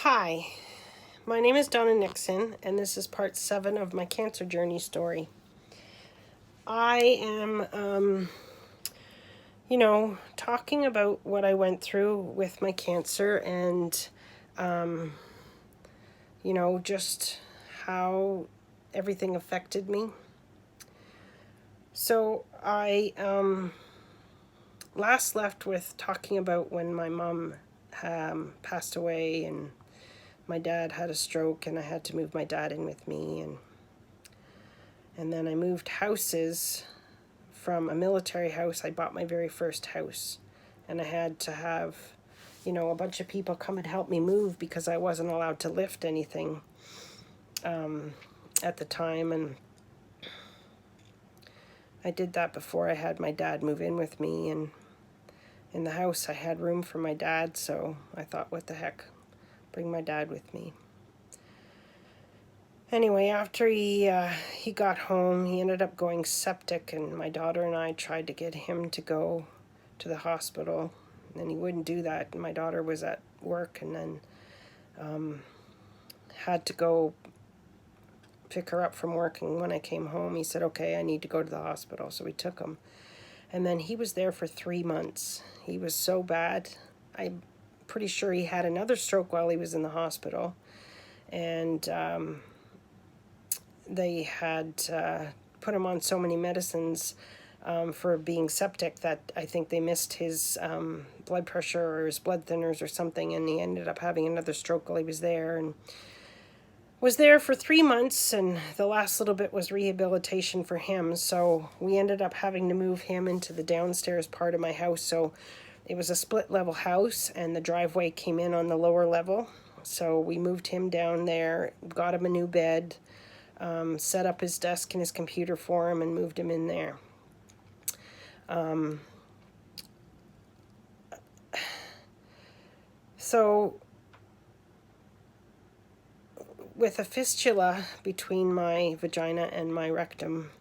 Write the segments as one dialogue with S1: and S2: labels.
S1: Hi, my name is Donna Nixon, and this is part 7 of my cancer journey story. I am, talking about what I went through with my cancer and, just how everything affected me. So I last left with talking about when my mom passed away and my dad had a stroke and I had to move my dad in with me, and then I moved houses from a military house. I bought my very first house, and I had to have, a bunch of people come and help me move because I wasn't allowed to lift anything at the time, and I did that before I had my dad move in with me, and in the house I had room for my dad, so I thought, what the heck, bring my dad with me. Anyway, after he got home, he ended up going septic, and my daughter and I tried to get him to go to the hospital, and he wouldn't do that. And my daughter was at work, and then had to go pick her up from work. And when I came home, he said, "Okay, I need to go to the hospital." So we took him, and then he was there for 3 months. He was so bad. I'm pretty sure he had another stroke while he was in the hospital, and they had put him on so many medicines for being septic that I think they missed his blood pressure or his blood thinners or something, and he ended up having another stroke while he was there, and was there for 3 months, and the last little bit was rehabilitation for him. So we ended up having to move him into the downstairs part of my house. So it was a split level house, and the driveway came in on the lower level. So we moved him down there, got him a new bed, set up his desk and his computer for him, and moved him in there. So with a fistula between my vagina and my rectum,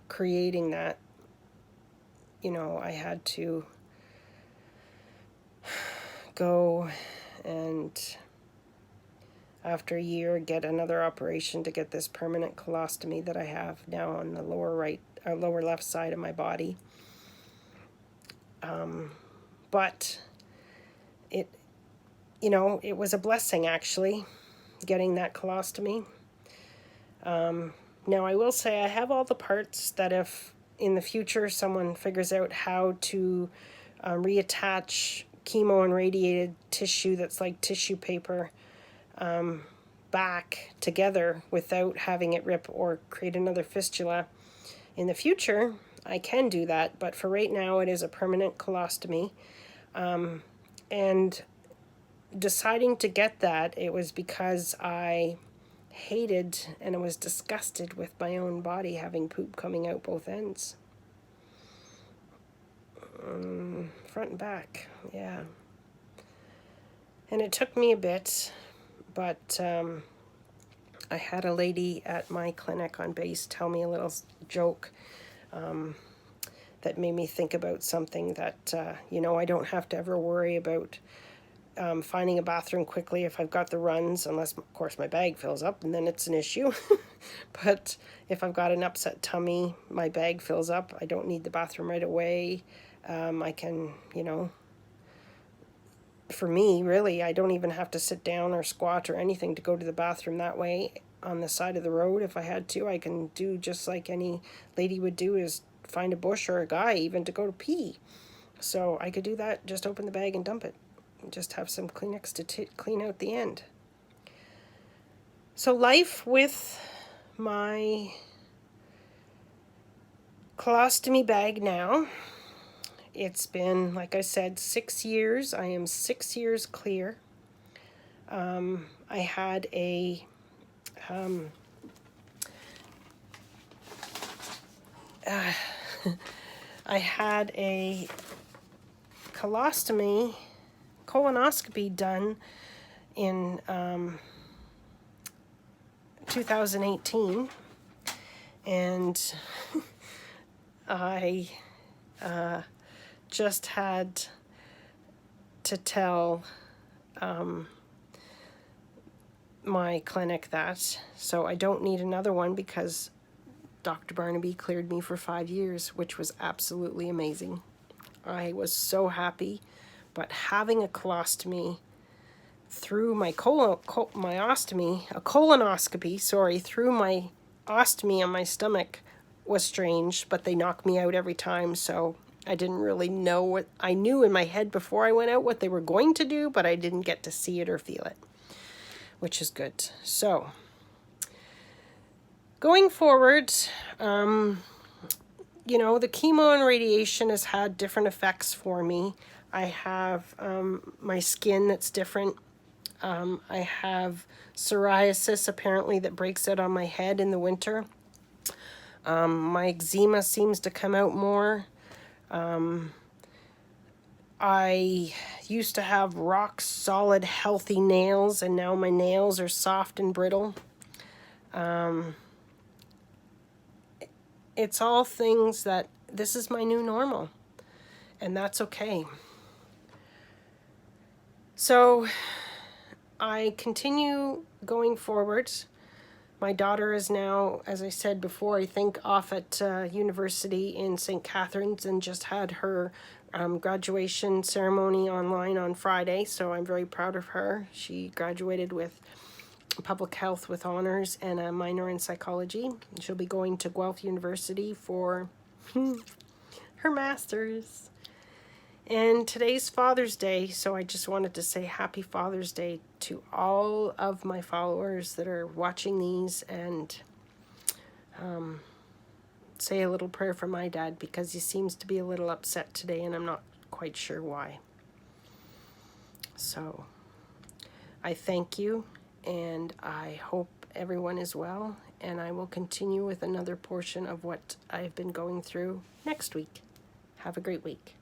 S1: creating that, I had to go and after a year get another operation to get this permanent colostomy that I have now on the lower left side of my body. But it was a blessing, actually, getting that colostomy. Now I will say I have all the parts that if in the future someone figures out how to reattach chemo and radiated tissue that's like tissue paper back together without having it rip or create another fistula in the future, I can do that. But for right now, it is a permanent colostomy. And deciding to get that, it was because I hated and I was disgusted with my own body having poop coming out both ends. Front and back, yeah. And it took me a bit, but I had a lady at my clinic on base tell me a little joke that made me think about something that, I don't have to ever worry about finding a bathroom quickly if I've got the runs, unless, of course, my bag fills up, and then it's an issue. But if I've got an upset tummy, my bag fills up, I don't need the bathroom right away. I can, for me, really, I don't even have to sit down or squat or anything to go to the bathroom that way on the side of the road. If I had to, I can do just like any lady would do, is find a bush or a guy even to go to pee. So I could do that, just open the bag and dump it. Just have some Kleenex to clean out the end. So life with my colostomy bag now. It's been, like I said, 6 years. I am 6 years clear. I had a colonoscopy done in 2018, and I just had to tell my clinic that, so I don't need another one because Dr. Barnaby cleared me for 5 years, which was absolutely amazing. I was so happy, but having a colostomy through my colonoscopy, through my ostomy on my stomach was strange, but they knocked me out every time, so I didn't really know what I knew in my head before I went out what they were going to do, but I didn't get to see it or feel it, which is good. So going forward, you know, the chemo and radiation has had different effects for me. I have my skin that's different. I have psoriasis apparently that breaks out on my head in the winter. My eczema seems to come out more. I used to have rock solid healthy nails, and now my nails are soft and brittle. It's all things that this is my new normal, and that's okay. So I continue going forward. My daughter is now, as I said before, I think off at university in St. Catharines and just had her graduation ceremony online on Friday, so I'm very proud of her. She graduated with public health with honors and a minor in psychology. She'll be going to Guelph University for her master's. And today's Father's Day, so I just wanted to say happy Father's Day to all of my followers that are watching these, and say a little prayer for my dad because he seems to be a little upset today and I'm not quite sure why. So I thank you, and I hope everyone is well, and I will continue with another portion of what I've been going through next week. Have a great week.